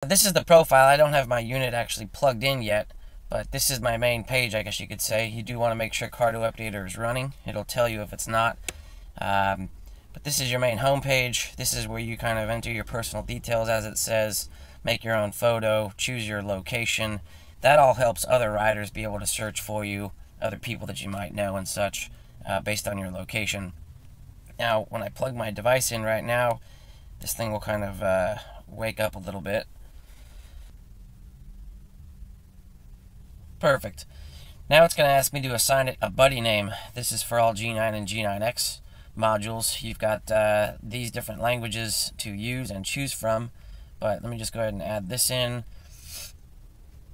This is the profile. I don't have my unit actually plugged in yet, but this is my main page, I guess you could say. You do want to make sure Cardo Updater is running. It'll tell you if it's not. But this is your main home page. This is where you kind of enter your personal details, as it says, make your own photo, choose your location. That all helps other riders be able to search for you, other people that you might know and such, based on your location. Now, when I plug my device in right now, this thing will kind of wake up a little bit. Perfect. Now it's going to ask me to assign it a buddy name. This is for all G9 and G9X modules. You've got these different languages to use and choose from, but let me just go ahead and add this in.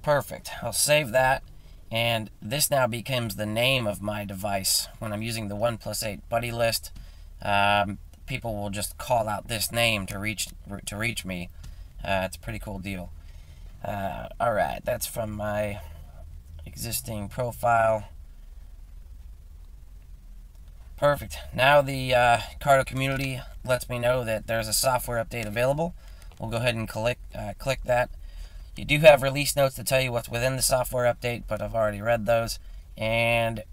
Perfect. I'll save that, and this now becomes the name of my device. When I'm using the 1+8 buddy list, people will just call out this name to reach me. It's a pretty cool deal. Alright, that's from my existing profile. Perfect. Now the Cardo Community lets me know that there's a software update available. We'll go ahead and click that. You do have release notes to tell you what's within the software update, but I've already read those. And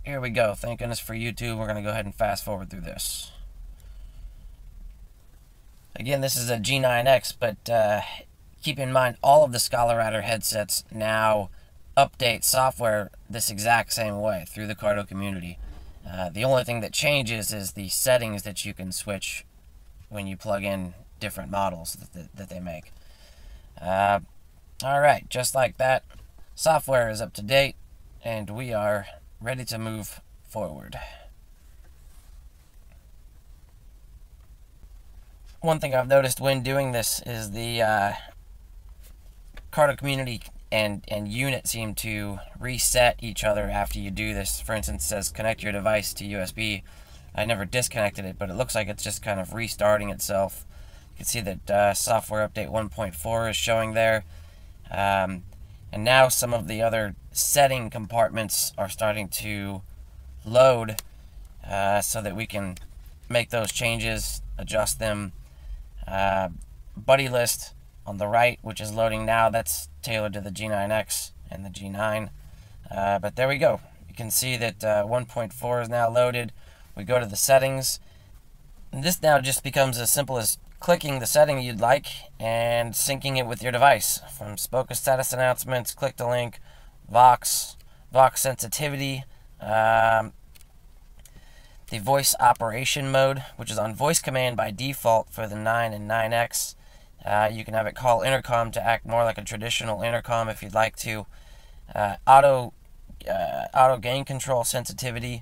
here we go. Thank goodness for YouTube. We're going to go ahead and fast forward through this. Again, this is a G9X, but keep in mind all of the Scala Rider headsets now update software this exact same way through the Cardo Community. The only thing that changes is the settings that you can switch when you plug in different models that they make. Alright, just like that, software is up to date, and we are ready to move forward. One thing I've noticed when doing this is the Cardo Community and unit seem to reset each other after you do this. For instance, it says connect your device to USB. I never disconnected it, but it looks like it's just kind of restarting itself. You can see that software update 1.4 is showing there. And now some of the other setting compartments are starting to load so that we can make those changes, adjust them. Buddy list on the right, which is loading now, that's tailored to the G9X and the G9. But there we go. You can see that 1.4 is now loaded. We go to the settings. And this now just becomes as simple as clicking the setting you'd like and syncing it with your device. From Spoka status announcements, click to link, Vox sensitivity, the voice operation mode, which is on voice command by default for the 9 and 9X. You can have it call intercom to act more like a traditional intercom if you'd like to. Auto gain control sensitivity.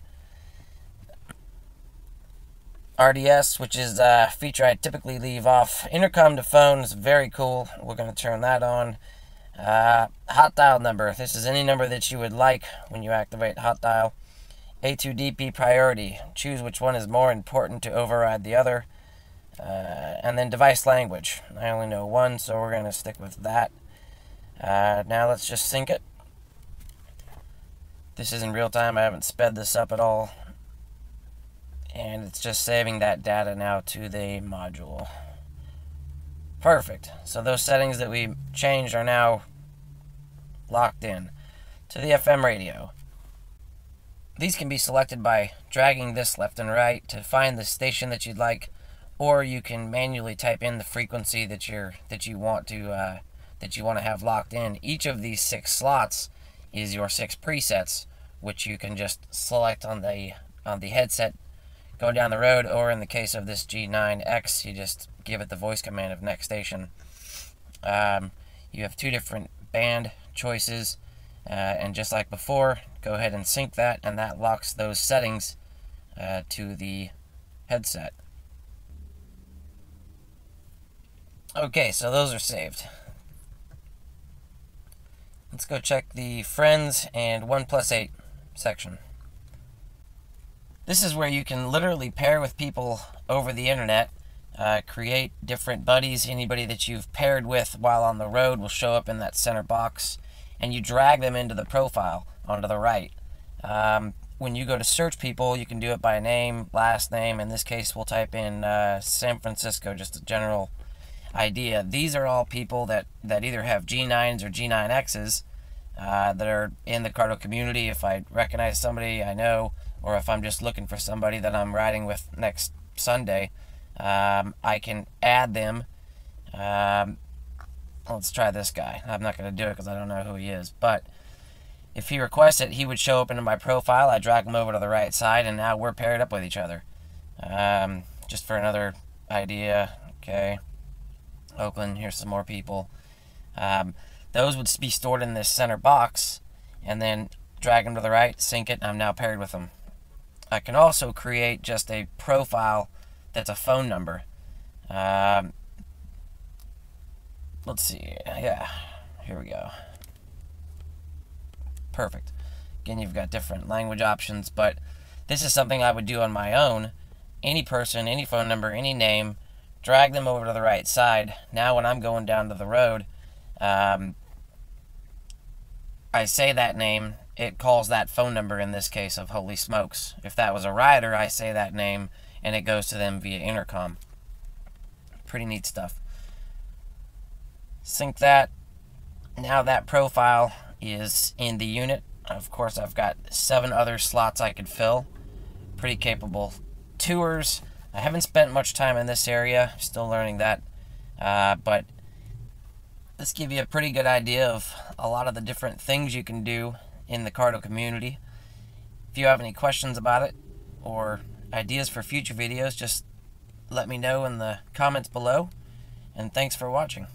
RDS, which is a feature I typically leave off. Intercom to phone is very cool. We're going to turn that on. Hot dial number. This is any number that you would like when you activate hot dial. A2DP priority. Choose which one is more important to override the other. And then device language. I only know one, so we're going to stick with that. Now let's just sync it. This is in real time. I haven't sped this up at all. And it's just saving that data now to the module. Perfect. So those settings that we changed are now locked in. To the FM radio. These can be selected by dragging this left and right to find the station that you'd like, or you can manually type in the frequency that you want to have locked in. Each of these 6 slots is your 6 presets, which you can just select on the headset going down the road, or in the case of this G9X, you just give it the voice command of next station. You have 2 different band choices, and just like before, go ahead and sync that, and that locks those settings to the headset. Okay, so those are saved. Let's go check the friends and 1+8 section. This is where you can literally pair with people over the internet, create different buddies. Anybody that you've paired with while on the road will show up in that center box, and you drag them into the profile onto the right. When you go to search people, you can do it by name, last name. In this case, we'll type in San Francisco, just a general idea. These are all people that either have G9s or G9Xs that are in the Cardo community. If I recognize somebody I know, or if I'm just looking for somebody that I'm riding with next Sunday, I can add them. Let's try this guy. I'm not going to do it because I don't know who he is, but if he requests it, he would show up into my profile. I drag him over to the right side, and now we're paired up with each other. Just for another idea, okay. Oakland, here's some more people. Those would be stored in this center box, and then drag them to the right, sync it, and I'm now paired with them. I can also create just a profile that's a phone number. Let's see, yeah, here we go. Perfect. Again, you've got different language options, but this is something I would do on my own. Any person, any phone number, any name, drag them over to the right side. Now when I'm going down to the road, I say that name, it calls that phone number in this case of Holy Smokes. If that was a rider, I say that name, and it goes to them via intercom. Pretty neat stuff. Sync that. Now that profile is in the unit. Of course, I've got 7 other slots I could fill. Pretty capable. Tours. I haven't spent much time in this area. Still learning that. But let's give you a pretty good idea of a lot of the different things you can do in the Cardo community. If you have any questions about it or ideas for future videos, just let me know in the comments below. And thanks for watching.